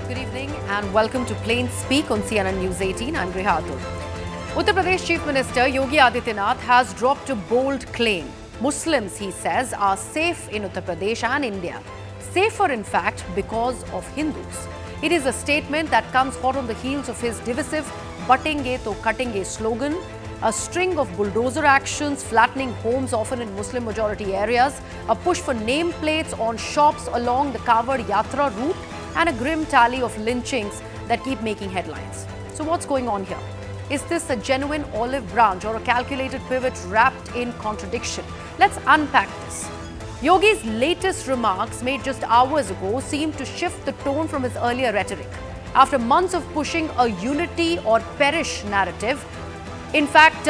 Good evening and welcome to Plain Speak on CNN News 18. I'm Griha Atul. Uttar Pradesh Chief Minister Yogi Adityanath has dropped a bold claim. Muslims, he says, are safe in Uttar Pradesh and India. Safer, in fact, because of Hindus. It is a statement that comes hot on the heels of his divisive "Batenge to Katenge" slogan, a string of bulldozer actions flattening homes often in Muslim-majority areas, a push for nameplates on shops along the Kawad Yatra route, and a grim tally of lynchings that keep making headlines. So what's going on here? Is this a genuine olive branch or a calculated pivot wrapped in contradiction? Let's unpack this. Yogi's latest remarks made just hours ago seem to shift the tone from his earlier rhetoric. After months of pushing a unity or perish narrative, in fact,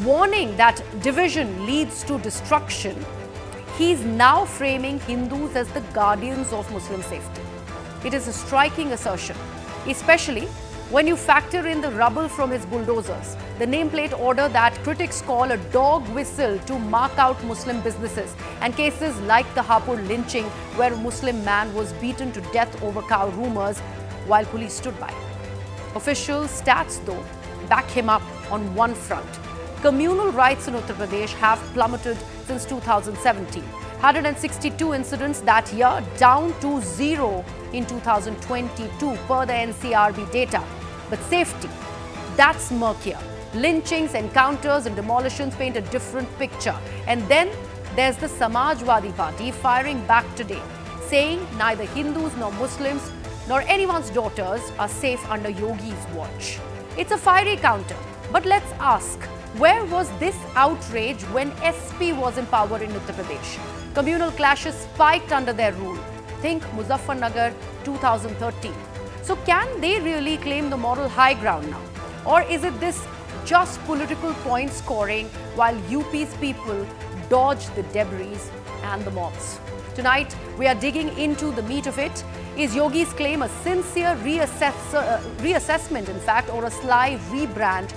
warning that division leads to destruction, he's now framing Hindus as the guardians of Muslim safety. It is a striking assertion, especially when you factor in the rubble from his bulldozers, the nameplate order that critics call a dog whistle to mark out Muslim businesses, and cases like the Hapur lynching where a Muslim man was beaten to death over cow rumors while police stood by. Official stats, though, back him up on one front. Communal rights in Uttar Pradesh have plummeted since 2017. 162 incidents that year, down to 0 in 2022 per the NCRB data. But safety, that's murkier. Lynchings, encounters and demolitions paint a different picture. And then there's the Samajwadi Party firing back today, saying neither Hindus nor Muslims nor anyone's daughters are safe under Yogi's watch. It's a fiery counter, but let's ask, where was this outrage when SP was in power in Uttar Pradesh? Communal clashes spiked under their rule. Think Muzaffarnagar 2013. So can they really claim the moral high ground now? Or is it this just political point scoring while UP's people dodge the debris and the mobs? Tonight, we are digging into the meat of it. Is Yogi's claim a sincere reassessment, in fact, or a sly rebrand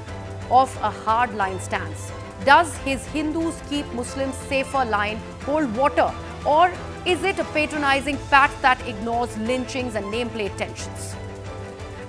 of a hardline stance? Does his Hindus keep Muslims safer line hold water? Or is it a patronizing pat that ignores lynchings and nameplate tensions?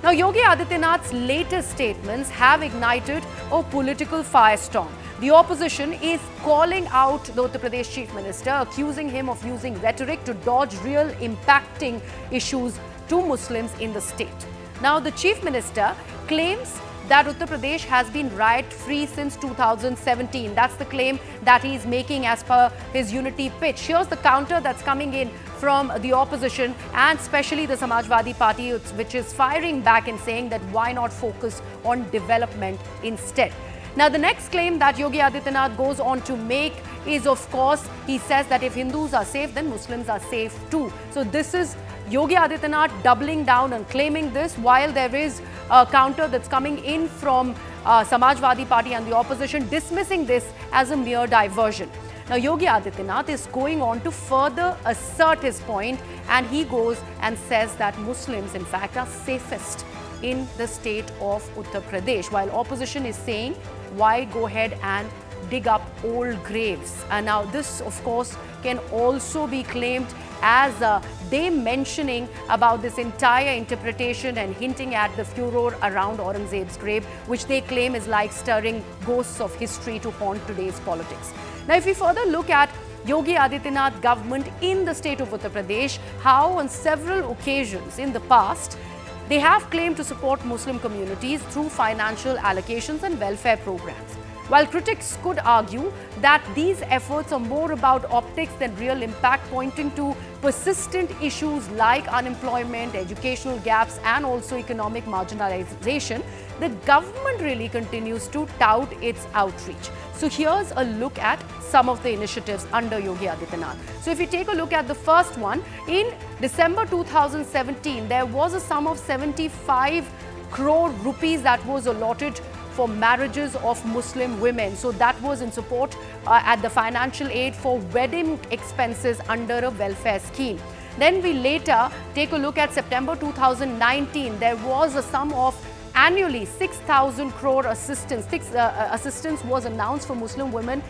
Now, Yogi Adityanath's latest statements have ignited a political firestorm. The opposition is calling out the Uttar Pradesh Chief Minister, accusing him of using rhetoric to dodge real impacting issues to Muslims in the state. Now, the Chief Minister claims that Uttar Pradesh has been riot-free since 2017. That's the claim that he's making as per his unity pitch. Here's the counter that's coming in from the opposition and especially the Samajwadi Party, which is firing back and saying that why not focus on development instead. Now, the next claim that Yogi Adityanath goes on to make is, of course, he says that if Hindus are safe, then Muslims are safe too. So this is Yogi Adityanath doubling down and claiming this, while there is a counter that's coming in from Samajwadi Party and the opposition dismissing this as a mere diversion. Now, Yogi Adityanath is going on to further assert his point, and he goes and says that Muslims, in fact, are safest in the state of Uttar Pradesh, while opposition is saying, why go ahead and dig up old graves? And now this, of course, can also be claimed as they mentioning about this entire interpretation and hinting at the furor around Aurangzeb's grave, which they claim is like stirring ghosts of history to haunt today's politics. Now, if we further look at Yogi Adityanath government in the state of Uttar Pradesh, how on several occasions in the past, they have claimed to support Muslim communities through financial allocations and welfare programs. While critics could argue that these efforts are more about optics than real impact, pointing to persistent issues like unemployment, educational gaps, and also economic marginalization, the government really continues to tout its outreach. So here's a look at some of the initiatives under Yogi Adityanath. So if you take a look at the first one, in December 2017, there was a sum of 75 crore rupees that was allotted for marriages of Muslim women. So that was in support at the financial aid for wedding expenses under a welfare scheme. Then we later take a look at September 2019. There was a sum of annually 6,000 crore assistance. Assistance was announced for Muslim women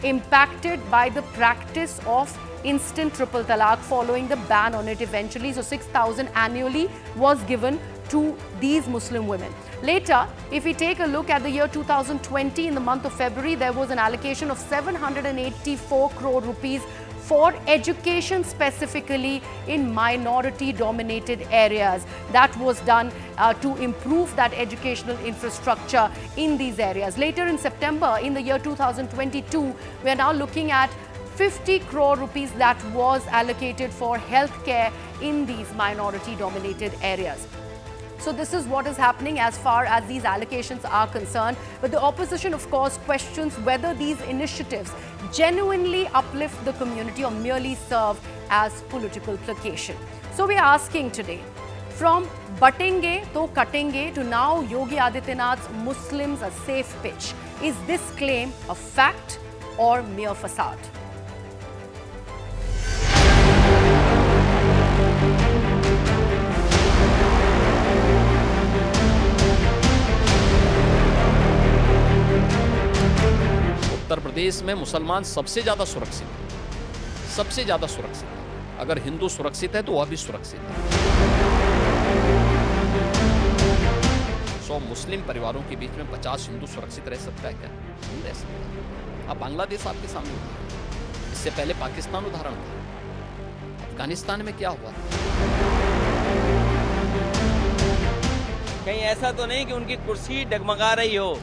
impacted by the practice of instant triple talaq following the ban on it eventually. So 6,000 annually was given to these Muslim women. Later, if we take a look at the year 2020, in the month of February, there was an allocation of 784 crore rupees for education specifically in minority-dominated areas. That was done to improve that educational infrastructure in these areas. Later in September, in the year 2022, we are now looking at 50 crore rupees that was allocated for healthcare in these minority-dominated areas. So this is what is happening as far as these allocations are concerned. But the opposition, of course, questions whether these initiatives genuinely uplift the community or merely serve as political placation. So we are asking today, from batenge to katenge to now Yogi Adityanath's Muslims a safe pitch. Is this claim a fact or mere facade? Uttar Pradesh में मुसलमान सबसे ज़्यादा सुरक्षित है, सबसे ज़्यादा सुरक्षित है। अगर हिंदू सुरक्षित है तो वह भी सुरक्षित है। 100 मुस्लिम परिवारों के बीच में 50 हिंदू सुरक्षित रह सकता है क्या? नहीं रह सकता। अब बांग्लादेश आपके सामने है, इससे पहले पाकिस्तान उदाहरण था। अफगानिस्तान में क्या हुआ? कहीं ऐसा तो नहीं कि उनकी कुर्सी डगमगा रही हो,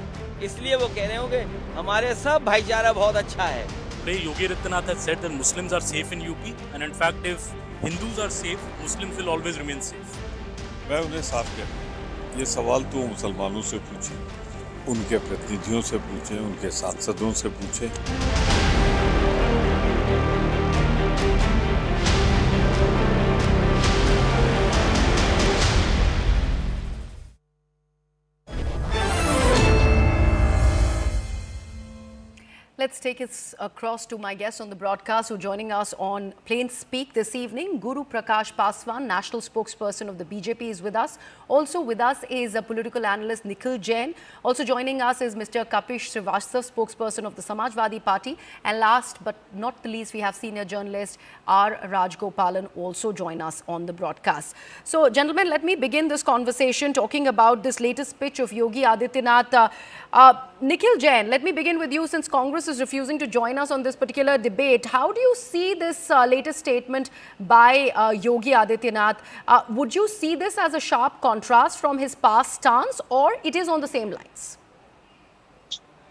इसलिए वो कह रहे होंगे हमारे सब भाईचारा बहुत अच्छा है। Yogi Adityanath has said that Muslims are safe in UP, and in fact, if Hindus are safe, Muslims will always remain safe. मैं उन्हें साफ कह रहा हूँ, ये सवाल तो मुसलमानों से पूछें, उनके प्रतिनिधियों से पूछें, उनके सांसदों से पूछें। Let's take it across to my guests on the broadcast who are joining us on Plain Speak this evening. Guru Prakash Paswan, national spokesperson of the BJP, is with us. Also with us is a political analyst Nikhil Jain. Also joining us is Mr. Kapish Srivastava, spokesperson of the Samajwadi Party. And last but not the least, we have senior journalist R. Rajgopalan also join us on the broadcast. So, gentlemen, let me begin this conversation talking about this latest pitch of Yogi Adityanath. Nikhil Jain, let me begin with you since Congress is refusing to join us on this particular debate. How do you see this latest statement by Yogi Adityanath? Would you see this as a sharp contrast from his past stance, or it is on the same lines?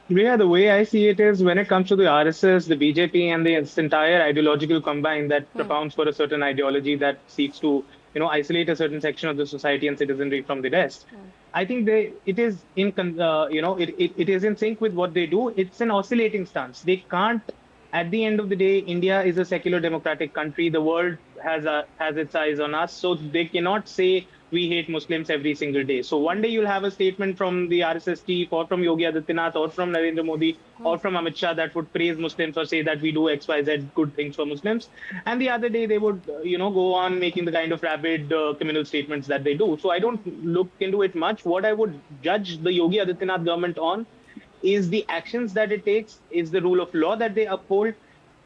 Yeah, the way I see it is when it comes to the RSS, the BJP and the entire ideological combine that propounds for a certain ideology that seeks to, isolate a certain section of the society and citizenry from the rest. I think it is in sync with what they do. It's an oscillating stance. They can't. At the end of the day, India is a secular democratic country. The world has its eyes on us, so they cannot say we hate Muslims every single day. So one day you'll have a statement from the RSS chief or from Yogi Adityanath or from Narendra Modi or from Amit Shah that would praise Muslims or say that we do X, Y, Z good things for Muslims. And the other day they would, go on making the kind of rabid communal statements that they do. So I don't look into it much. What I would judge the Yogi Adityanath government on is the actions that it takes, is the rule of law that they uphold,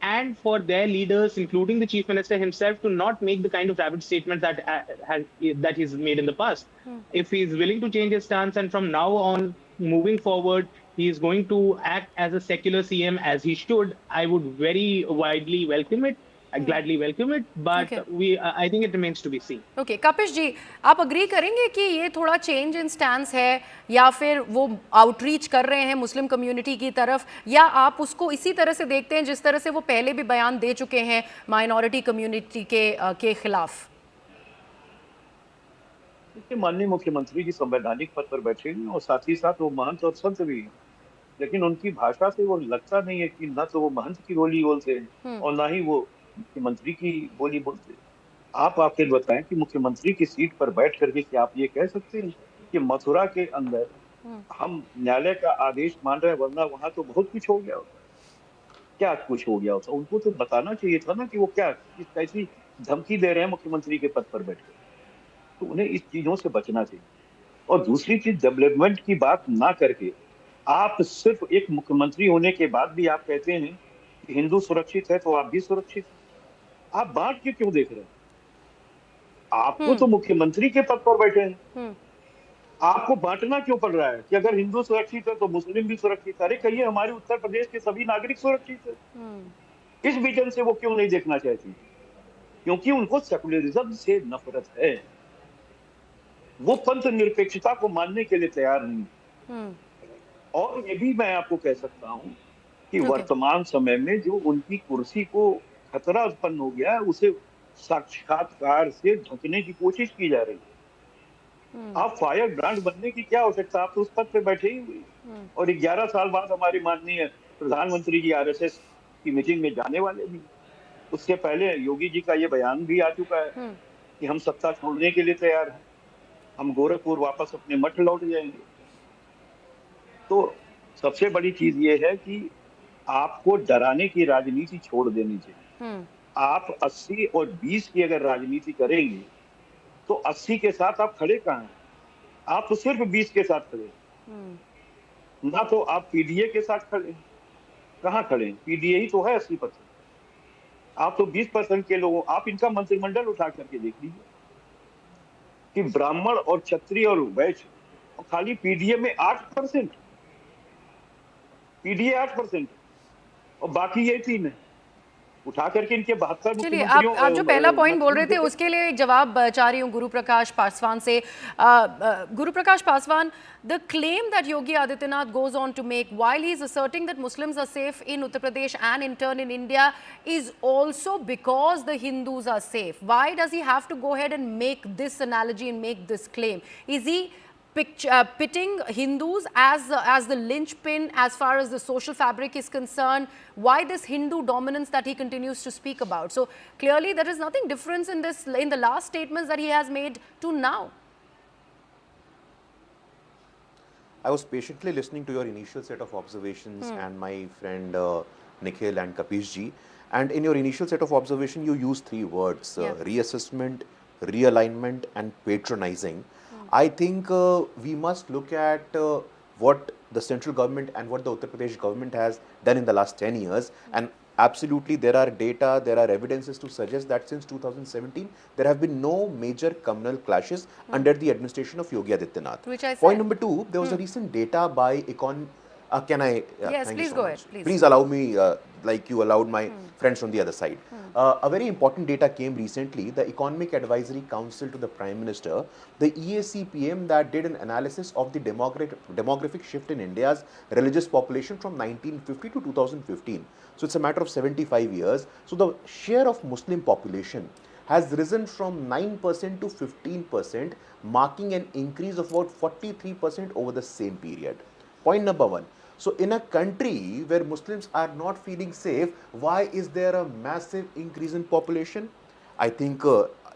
and for their leaders, including the chief minister himself, to not make the kind of rabid statements that he's made in the past. If he's willing to change his stance and from now on, moving forward, he is going to act as a secular CM as he should, I would very widely welcome it. I gladly welcome it, but I think it remains to be seen. Okay, Kapish ji, आप agree करेंगे कि ये थोड़ा change in stance है या फिर वो outreach कर रहे हैं मुस्लिम community की तरफ, या आप उसको इसी तरह से देखते हैं जिस तरह से वो पहले भी बयान दे चुके हैं minority community के खिलाफ? माननीय मुख्यमंत्री जी संवैधानिक पद पर बैठे हैं और साथ ही साथ वो महंत और संत भी हैं, लेकिन उनकी भाषा से वो लगता नहीं है कि न तो वो महंत की बोली बोलते हैं और ना ही वो मुख्यमंत्री की बोली बोलते। आप आके बताएं कि मुख्यमंत्री की सीट पर बैठ करके क्या आप ये कह सकते हैं कि मथुरा के अंदर हम न्यायालय का आदेश मान रहे हैं, वरना वहां तो बहुत कुछ हो गया होता। क्या कुछ हो गया होता? उनको तो बताना चाहिए था ना कि वो क्या कैसी धमकी दे रहे हैं मुख्यमंत्री के पद पर बैठकर। तो उन्हें इस चीजों से बचना चाहिए। और दूसरी चीज, डेवलपमेंट की बात ना करके आप सिर्फ एक मुख्यमंत्री होने के बाद भी आप कहते हैं कि हिंदू सुरक्षित है तो आप भी सुरक्षित हैं। आप बांट के क्यों देख रहे हैं? आपको तो मुख्यमंत्री के पद पर बैठे हैं, आपको बांटना क्यों पड़ रहा है कि अगर हिंदू सुरक्षित है तो मुस्लिम भी सुरक्षित है? अरे कहिए हमारे उत्तर प्रदेश के सभी नागरिक सुरक्षित है। इस विजन से वो क्यों नहीं देखना चाहती? क्योंकि उनको सेकुलरिज्म से नफरत है, वो पंथ निरपेक्षता को मानने के लिए तैयार नहीं। और ये भी मैं आपको कह सकता हूं कि वर्तमान समय में जो उनकी कुर्सी को खतरा उत्पन्न हो गया है, उसे साक्षात्कार से ढकने की कोशिश की जा रही है। आप फायर ब्रांड बनने की क्या आवश्यकता? आप तो उस पद पे बैठे ही हुए, और 11 साल बाद हमारे माननीय प्रधानमंत्री जी आरएसएस की मीटिंग में जाने वाले भी। उससे पहले योगी जी का ये बयान भी आ चुका है कि हम सत्ता छोड़ने के लिए तैयार हैं, हम गोरखपुर वापस अपने मठ लौट जाएंगे। तो सबसे बड़ी चीज ये है कि आपको डराने की राजनीति छोड़ देनी चाहिए। आप 80 और 20 की अगर राजनीति करेंगे तो 80 के साथ आप खड़े कहाँ हैं? आप तो सिर्फ 20 के साथ खड़े हैं। ना तो आप पीडीए के साथ खड़े हैं। कहाँ खड़े हैं? पीडीए ही तो है 80%। आप तो 20% के लोगों, आप इनका मंत्रिमंडल उठा करके देख लीजिए कि ब्राह्मण और क्षत्रिय और वैश्य, और खाली पीडीए में 8%, पीडीए 8%, और बाकी ये 3 है। उठा करके इनके 72 चलिए, आप जो पहला पॉइंट बोल रहे थे उसके लिए एक जवाब चाह रही हूँ गुरु प्रकाश पासवान से। गुरु प्रकाश Paswan, the claim that Yogi Adityanath goes on to make while he is asserting that Muslims are safe in Uttar Pradesh and in turn in India is also because the Hindus are safe. Why does he have to go ahead and make this analogy and make this claim? Is he pitting Hindus as the linchpin as far as the social fabric is concerned? Why this Hindu dominance that he continues to speak about? So clearly there is nothing different in the last statements that he has made to now. I was patiently listening to your initial set of observations and my friend Nikhil and Kapish ji. And in your initial set of observation, you used 3 words, reassessment, realignment and patronizing. I think we must look at what the central government and what the Uttar Pradesh government has done in the last 10 years. And absolutely there are data, there are evidences to suggest that since 2017, there have been no major communal clashes under the administration of Yogi Adityanath. Which I said. Point number 2, there was a recent data by can I? Yes, thank please you so go much. ahead. Please allow me, like you allowed my friends from the other side. A very important data came recently, the Economic Advisory Council to the Prime Minister, the EACPM, that did an analysis of the demographic shift in India's religious population from 1950 to 2015. So it's a matter of 75 years. So the share of Muslim population has risen from 9% to 15%, marking an increase of about 43% over the same period. Point number 1. So in a country where Muslims are not feeling safe, why is there a massive increase in population? I think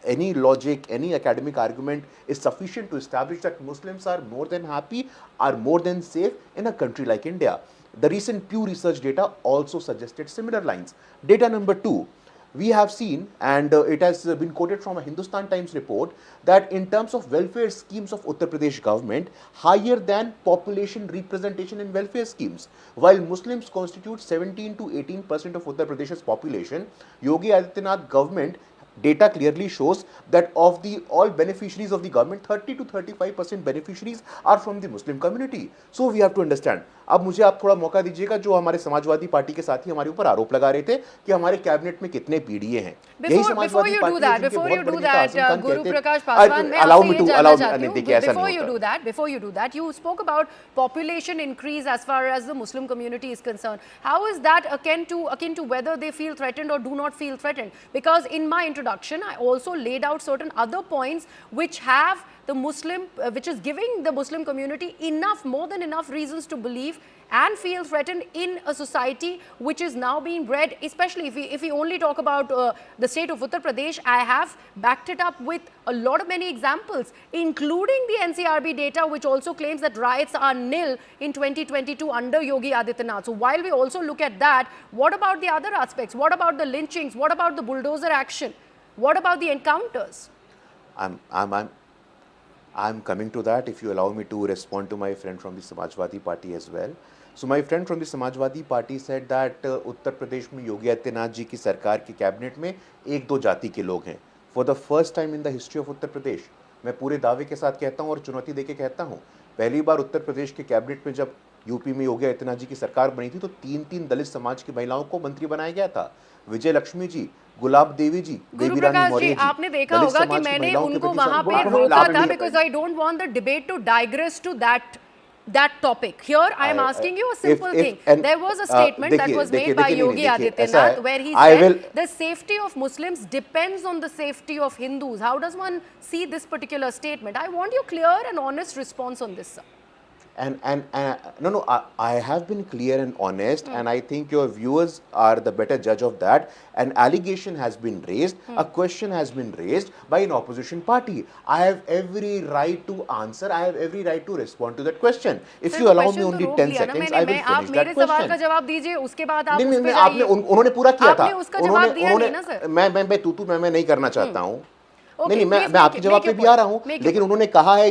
any logic, any academic argument is sufficient to establish that Muslims are more than happy, are more than safe in a country like India. The recent Pew Research data also suggested similar lines. Data number 2. We have seen, and it has been quoted from a Hindustan Times report, that in terms of welfare schemes of Uttar Pradesh government, higher than population representation in welfare schemes. While Muslims constitute 17 to 18% of Uttar Pradesh's population, Yogi Adityanath government data clearly shows that of the all beneficiaries of the government, 30 to 35% beneficiaries are from the Muslim community. So we have to understand. अब मुझे आप थोड़ा मौका दीजिएगा, जो हमारे Samajwadi party के साथी हमारे ऊपर आरोप लगा रहे थे कि हमारे कैबिनेट में कितने पीडीए हैं। यही समाजवादी पार्टी है जिनके बहुत बड़े नेता आजम खान कहते हैं। Allow me to before you do that, you spoke about population increase as far as the Muslim community is concerned. How is that akin to whether they feel threatened or do not feel threatened? Because in my introduction, I also laid out certain other points which have the which is giving the Muslim community more than enough reasons to believe and feel threatened in a society which is now being bred, especially if we only talk about the state of Uttar Pradesh. I have backed it up with a lot of many examples, including the NCRB data, which also claims that riots are nil in 2022 under Yogi Adityanath. So while we also look at that, what about the other aspects? What about the lynchings? What about the bulldozer action? What about the encounters? I'm coming to that, if you allow me to respond to my friend from the Samajwadi Party as well. So my friend from the Samajwadi Party said that Uttar Pradesh में योगी आदित्यनाथ जी की सरकार की cabinet में एक दो जाति के लोग हैं. For the first time in the history of Uttar Pradesh, मैं पूरे दावे के साथ कहता हूं और चुनौती देके कहता हूं, पहली बार उत्तर प्रदेश के कैबिनेट में जब यूपी में योगी आदित्यनाथ जी की सरकार बनी थी तो तीन दलित समाज की महिलाओं को मंत्री बनाया गया था. विजय लक्ष्मी जी, गुलाब देवी जी, बेबी रानी मौर्य जी, आपने देखा होगा कि मैंने उनको वहां पे रोका था because I don't want the debate to digress to that topic. Here I am asking you a simple thing. There was a statement that was made by Yogi Adityanath where he said the safety of Muslims depends on the safety of Hindus. How does one see this particular statement? I want your clear and honest response on this, sir. No, I have been clear and honest, and I think your viewers are the better judge of that. An allegation has been raised, a question has been raised by an opposition party. I have every right to answer, I have every right to respond to that question. If you allow me only 10 seconds, I will finish आप मेरे that सवाल का question. जवाब दीजिए, उसके बाद आप नहीं, उस पे आपने जाइए। उन्होंने पूरा किया था. आपने उसका जवाब दिया नहीं ना, सर। मैं तू मैं नहीं करना चाहता हूँ. नहीं, please मैं आपके जवाब पे भी आ रहा हूँ, लेकिन उन्होंने कहा है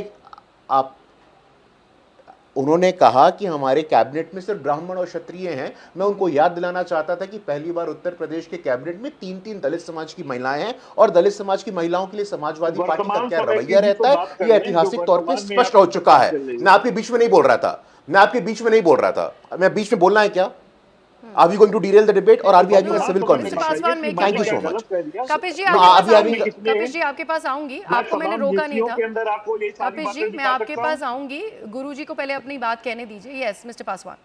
उन्होंने कहा कि हमारे कैबिनेट में सिर्फ ब्राह्मण और क्षत्रिय हैं. मैं उनको याद दिलाना चाहता था कि पहली बार उत्तर प्रदेश के कैबिनेट में तीन दलित समाज की महिलाएं हैं और दलित समाज की महिलाओं के लिए समाजवादी पार्टी का क्या रवैया रहता है, ये ऐतिहासिक तौर पर स्पष्ट हो चुका है. मैं आपके बीच में नहीं बोल रहा था, मैं बीच में बोलना है क्या? Are we going to derail the debate or are we having a civil conversation? Thank you so much. Kapish जी, आपके पास आऊंगी. आपको मैंने रोका नहीं था. कपिश जी, मैं आपके पास आऊंगी. गुरुजी को पहले अपनी बात कहने दीजिए. Yes, mister Paswan.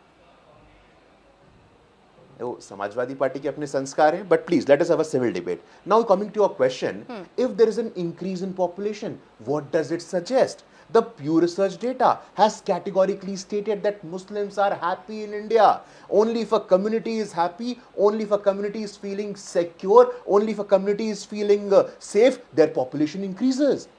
Samajwadi party के अपने संस्कार हैं, but please let us have a civil debate. Now coming to your question, if there is an increase in population, what does it suggest? The Pew Research data has categorically stated that Muslims are happy in India. Only if a community is happy, only if a community is feeling secure, only if a community is feeling safe, their population increases.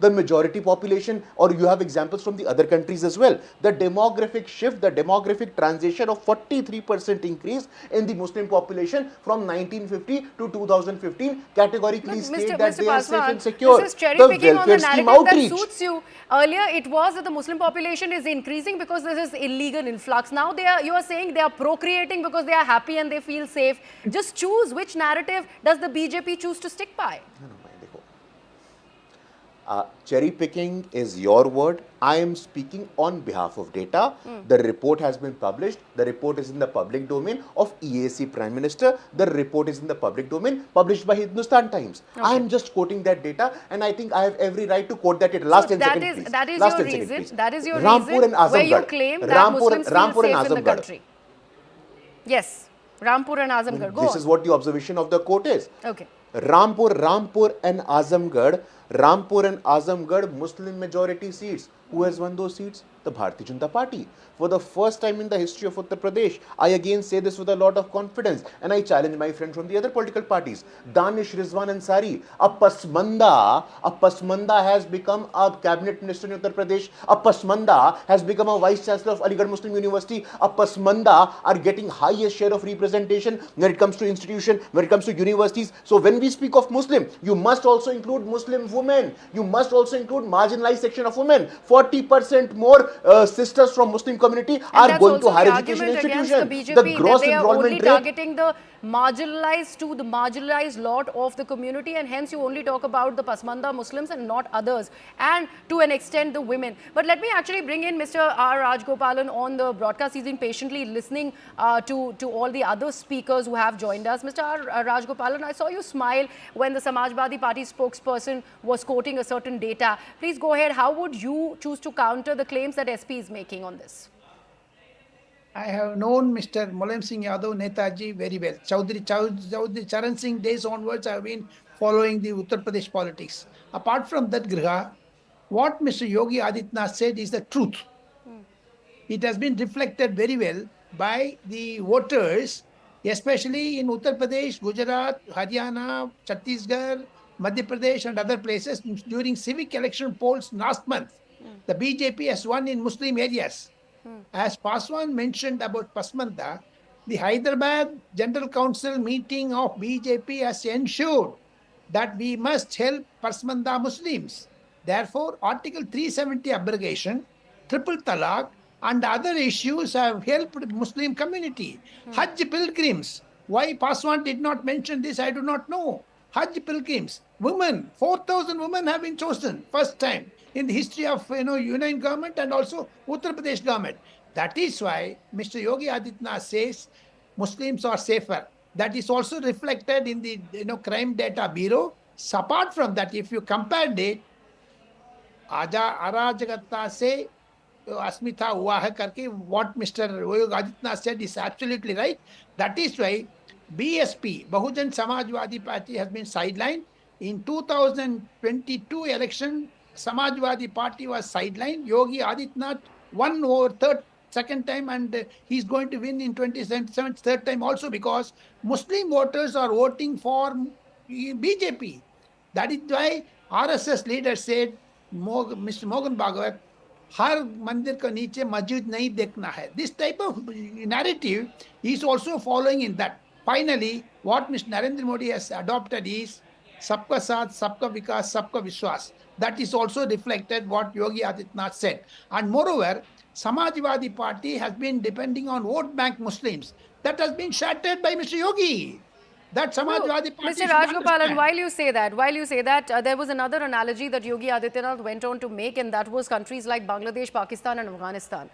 The majority population, or you have examples from the other countries as well, the demographic shift, the demographic transition of 43% increase in the Muslim population from 1950 to 2015 categorically state that they are safe and secure. This is cherry picking on the narrative outreach. that suits you. Earlier it was that the Muslim population is increasing because this is illegal influx. Now you are saying they are procreating because they are happy and they feel safe. Just choose which narrative does the BJP choose to stick by. Cherry picking is your word. I am speaking on behalf of data. The report has been published. The report is in the public domain of EAC Prime Minister. The report is in the public domain published by Hindustan Times. Okay. I am just quoting that data and I think I have every right to quote that data. Last 10 seconds, please. That is Last your 10 seconds, reason. please. That is your Rampur reason and Azamgarh. where you claim that Muslims feel safe in the country. Yes. Rampur and Azamgarh. Go This on. is what the observation of the court is. Okay. Rampur and Azamgarh Muslim majority seats. Who has won those seats? The Bharatiya Janata Party. For the first time in the history of Uttar Pradesh, I again say this with a lot of confidence and I challenge my friend from the other political parties. Danish Rizwan Ansari, a Pasmanda has become a cabinet minister in Uttar Pradesh. A Pasmanda has become a vice chancellor of Aligarh Muslim University. A Pasmanda are getting highest share of representation when it comes to institution, when it comes to universities. So when we speak of Muslim, you must also include Muslim women. You must also include marginalized section of women. 40% more sisters from Muslim community are going to higher education institutions. The gross enrollment rate. Targeting the marginalized lot of the community, and hence you only talk about the Pasmanda Muslims and not others, and to an extent the women. But let me actually bring in Mr. R. Rajgopalan on the broadcast. He's been patiently listening to all the other speakers who have joined us. Mr. R. Rajgopalan, I saw you smile when the Samajwadi Party spokesperson was quoting a certain data. Please go ahead. How would you choose to counter the claims that SP is making on this? I have known Mr. Mulayam Singh Yadav, Netaji, very well. Chaudhry Charan Singh days onwards, I have been following the Uttar Pradesh politics. Apart from that, Griha, what Mr. Yogi Adityanath said is the truth. It has been reflected very well by the voters, especially in Uttar Pradesh, Gujarat, Haryana, Chhattisgarh, Madhya Pradesh and other places during civic election polls last month. The BJP has won in Muslim areas. As Paswan mentioned about Pasmanda, the Hyderabad General Council meeting of BJP has ensured that we must help Pasmanda Muslims. Therefore, Article 370 abrogation, triple talaq, and other issues have helped Muslim community. Hajj pilgrims. Why Paswan did not mention this, I do not know. Hajj pilgrims, women, 4,000 women have been chosen first time in the history of Union government and also Uttar Pradesh government. That is why Mr. Yogi Adityanath says Muslims are safer. That is also reflected in the crime data bureau. So apart from that, if you compare it, अराजकता से अस्मिता हुआ है करके what Mr. Yogi Adityanath said is absolutely right. That is why BSP, Bahujan Samajwadi Party, has been sidelined. In 2022 election, Samajwadi Party was sidelined. Yogi Adityanath won over second time, and he's going to win in 2027 third time also, because Muslim voters are voting for BJP. That is why RSS leader said, Mr. Mohan Bhagwat, हर मंदिर के नीचे मस्जिद नहीं देखना है. This type of narrative is also following in that. Finally, what Mr. Narendra Modi has adopted is सबका साथ, सबका विकास, सबका विश्वास. That is also reflected what Yogi Adityanath said. And moreover, Samajwadi Party has been depending on vote bank Muslims. That has been shattered by Mr. Yogi. That Samajwadi Party. Mr. Rajgopalan, while you say that, there was another analogy that Yogi Adityanath went on to make, and that was countries like Bangladesh, Pakistan and Afghanistan.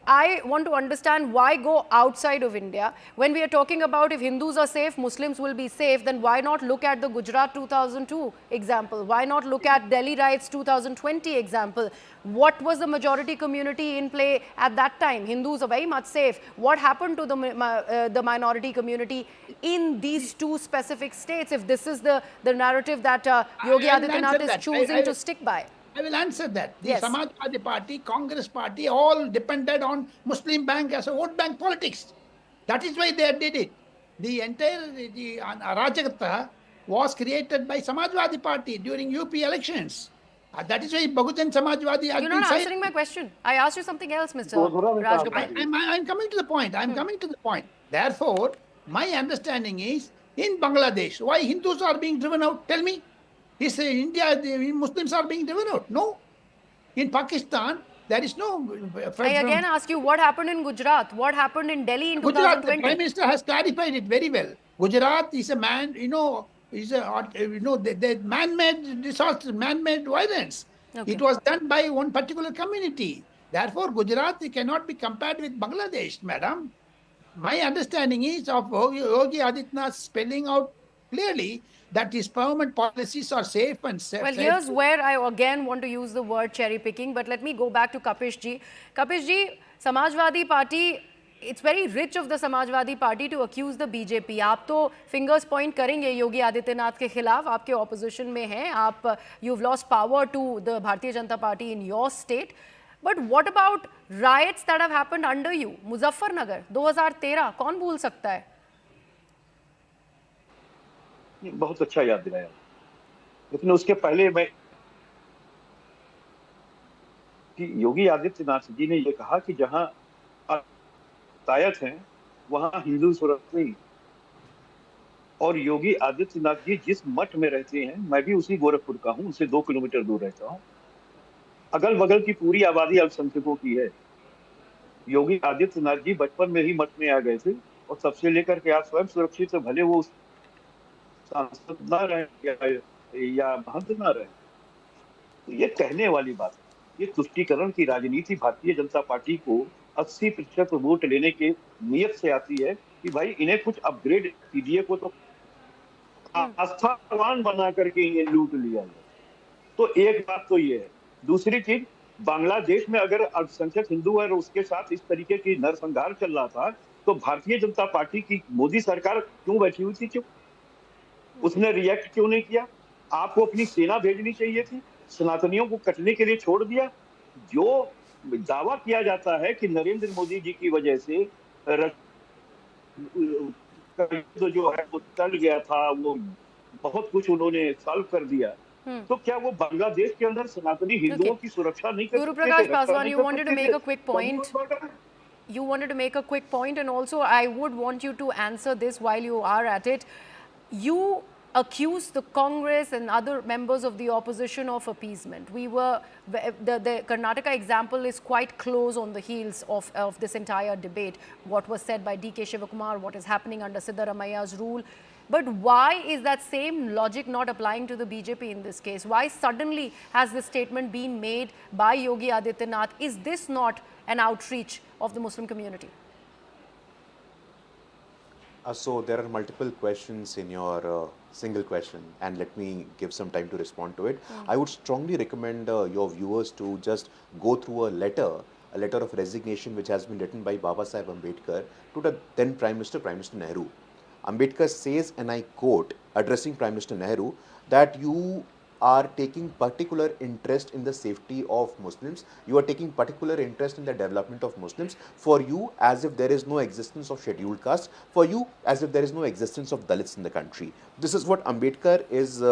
I want to understand why go outside of India. When we are talking about if Hindus are safe, Muslims will be safe, then why not look at the Gujarat 2002 example? Why not look at Delhi riots 2020 example? What was the majority community in play at that time? Hindus are very much safe. What happened to the minority community in these two specific states, if this is the narrative that Yogi Adityanath is choosing to stick by? I will answer that. The Yes. Samajwadi Party, Congress Party, all depended on Muslim bank as a vote bank politics. That is why they did it. The entire Arajagata was created by Samajwadi Party during UP elections. That is why Bahujan Samajwadi has You're been not silent. answering my question. I asked you something else, Mr. Gurgaon Rajgopal. I'm coming to the point. I'm coming to the point. Therefore, my understanding is, in Bangladesh, why Hindus are being driven out? Tell me. Is India, the Muslims are being driven out? No. In Pakistan, there is no. I again ask you, what happened in Gujarat? What happened in Delhi in Gujarat, the 2020? Prime Minister has clarified it very well. Gujarat is a man, the man-made disaster, man-made violence. Okay. It was done by one particular community. Therefore, Gujarat cannot be compared with Bangladesh, madam. My understanding is of Yogi Adityanath spelling out clearly that his permanent policies are safe and safe. Well, here's where I again want to use the word cherry picking, but let me go back to Kapish ji. Kapish ji, Samajwadi Party, it's very rich of the Samajwadi Party to accuse the BJP. आप तो fingers point करेंगे योगी आदित्यनाथ के खिलाफ, आपके opposition में हैं, आप you've lost power to the Bharatiya Janata Party in your state. But what about riots that have happened under you? Muzaffarnagar 2013, कौन भूल सकता है? बहुत अच्छा याद दिलाया, लेकिन उसके पहले मैं कि योगी आदित्यनाथ जी ने ये कहा कि जहां तायत हैं वहां हिंदू सुरक्षित नहीं, और योगी आदित्यनाथ जी जिस मठ में रहते हैं, मैं भी उसी गोरखपुर का हूं, उनसे 2 किलोमीटर दूर रहता हूं, अगल बगल की पूरी आबादी अल्पसंख्यकों की है। योगी आदित्यनाथ जी बचपन में ही मठ में आ गए थे, और सबसे लेकर के आप स्वयं सुरक्षित, भले वो सांसद ना रहे या महंत ना रहे, तो ये कहने वाली बात है। ये तुष्टीकरण की राजनीति भारतीय जनता पार्टी को 80% वोट लेने के नियत से आती है कि भाई इन्हें कुछ अपग्रेड कीजिए, को तो आस्थावान बना करके ये लूट लिया है। तो एक बात तो ये है। दूसरी चीज, बांग्लादेश में अगर अल्पसंख्यक हिंदू है और उसके साथ इस तरीके की नरसंहार चल रहा था, तो भारतीय जनता पार्टी की मोदी सरकार क्यों बैठी हुई थी? क्यों उसने रिएक्ट क्यों नहीं किया? आपको अपनी सेना भेजनी चाहिए थी, सनातनियों को कटने के लिए छोड़ दिया। जो दावा किया जाता है कि नरेंद्र मोदी जी की वजह से तो जो है वो टल गया था, वो बहुत कुछ उन्होंने सॉल्व कर दिया, तो क्या वो बांग्लादेश के अंदर सनातनी हिंदुओं की सुरक्षा नहीं कर सकते? Guru Prakash Paswan, you wanted to make a quick point. You wanted to make a quick point, and also I would want you to answer this while you are at it. You accused the Congress and other members of the opposition of appeasement. The Karnataka example is quite close on the heels of this entire debate. What was said by D.K. Shivakumar, what is happening under Siddaramaia's rule. But why is that same logic not applying to the BJP in this case? Why suddenly has this statement been made by Yogi Adityanath? Is this not an outreach of the Muslim community? So there are multiple questions in your single question, and let me give some time to respond to it. I would strongly recommend your viewers to just go through a letter of resignation which has been written by Baba Saheb Ambedkar to the then Prime Minister Nehru. Ambedkar says, and I quote, addressing Prime Minister Nehru, that you are taking particular interest in the safety of Muslims, you are taking particular interest in the development of Muslims, for you as if there is no existence of scheduled caste, for you as if there is no existence of Dalits in the country. This is what Ambedkar is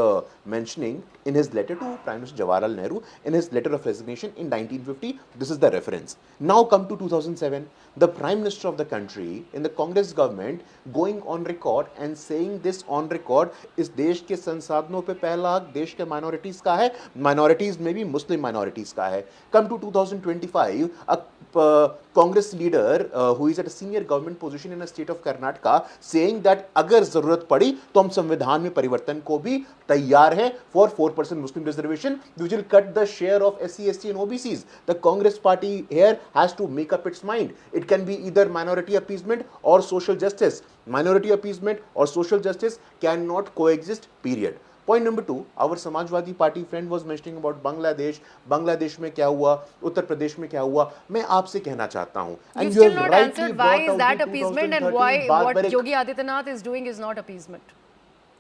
mentioning in his letter to Prime Minister Jawaharlal Nehru in his letter of resignation in 1950. This is the reference. Now come to 2007, the Prime Minister of the country in the Congress government going on record and saying this on record is देश के संसाधनों पे पहला हक देश के minorities का है, minorities में भी Muslim minorities का है. Come to 2025, a Congress leader who is at a senior government position in the state of Karnataka saying that अगर जरूरत पड़ी तो हम संविधान में परिवर्तन को भी तैयार हैं for 4% Muslim reservation which will cut the share of SC, ST and OBCs. The Congress party here has to make up its mind. It can be either minority appeasement or social justice. Minority appeasement or social justice cannot coexist, period. Point number 2, our Samajwadi Party friend was mentioning about Bangladesh. Bangladesh में क्या हुआ, उत्तर प्रदेश में क्या हुआ, मैं आपसे कहना चाहता हूँ. You still not answered why is that appeasement and why what Yogi Adityanath is doing is not appeasement.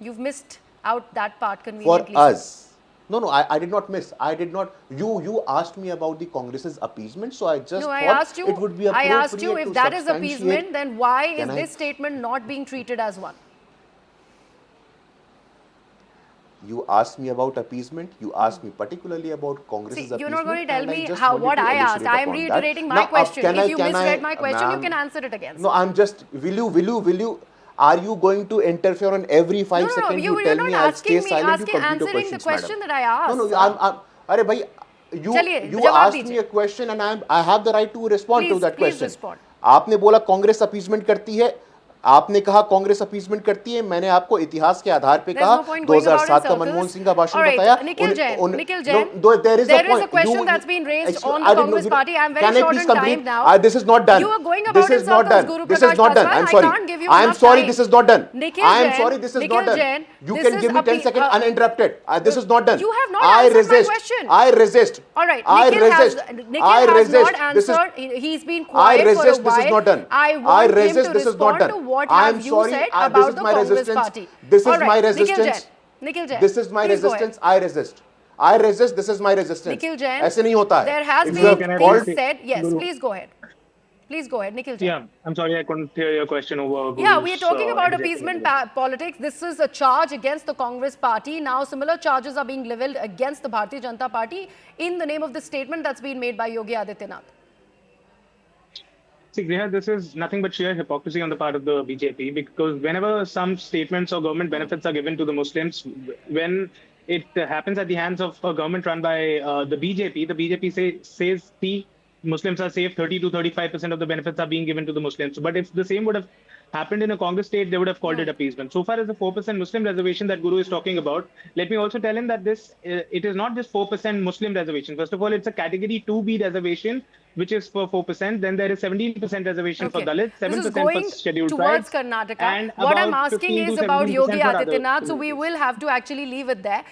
You've missed out that part conveniently. For us. No, I did not miss. I did not. You asked me about the Congress's appeasement, so I just thought it would be appropriate. I asked you if that is appeasement, then why is this statement not being treated as one? You asked me about appeasement. You asked me particularly about Congress's appeasement. You're not going to tell me what I asked. I am reiterating my question. If you misread my question, you can answer it again. No, I'm just. Will you? Are you going to interfere on every 5 seconds? You tell me I'll stay silent. You answering the question that I asked. No, I'm. Arey bhai, you asked me a question and I have the right to respond to that question. Please respond. आपने बोला Congress appeasement करती है. आपने कहा Congress appeasement करती है. मैंने आपको इतिहास के आधार पे कहा 2007 का मनमोहन सिंह का भाषण बताया. Nikhil Jain, there is a question that's been raised on the Congress party. I'm very short on time now. This is not done. You are going about in circles, Guru Prakash Paswal. I'm sorry. I can't give you I'm sorry. This is not done. I'm sorry. This is not done. You can give me 10 seconds uninterrupted. This is not done. You have not answered my question. I resist. All right. Nikhil has not answered. He's been quiet for a while. I resist. This is not done. I want him to respond to what have you said about the Congress party. This is my resistance. Nikhil Jain. This is my resistance. I resist. I resist. This is my resistance. Nikhil Jain. ऐसे नहीं होता है. There has been said. Yes, please go ahead. Please go ahead, Nikhil Jain. Yeah, I'm sorry I couldn't hear your question over. Yeah, we are talking about appeasement politics. This is a charge against the Congress party. Now, similar charges are being leveled against the Bharatiya Janata Party in the name of the statement that's been made by Yogi Adityanath. See, Griha, this is nothing but sheer hypocrisy on the part of the BJP, because whenever some statements or government benefits are given to the Muslims, when it happens at the hands of a government run by the BJP says the Muslims are safe, 30 to 35% of the benefits are being given to the Muslims. But if the same would have happened in a Congress state, they would have called it appeasement. So far as the 4% Muslim reservation that Guru is talking about, let me also tell him that it is not just 4% Muslim reservation. First of all, it's a category 2B reservation, which is for 4%. Then there is 17% reservation for Dalits, 7% for scheduled tribes. Towards Karnataka. And what I'm asking is about Yogi Adityanath, so we will have to actually leave it there.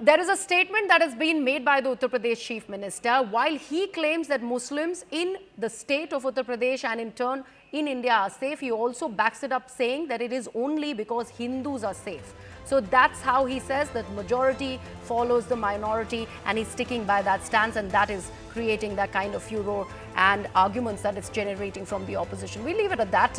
There is a statement that has been made by the Uttar Pradesh Chief Minister. While he claims that Muslims in the state of Uttar Pradesh and in turn in India are safe, he also backs it up saying that it is only because Hindus are safe. So that's how he says that majority follows the minority, and he's sticking by that stance, and that is creating that kind of furor and arguments that it's generating from the opposition. We leave it at that.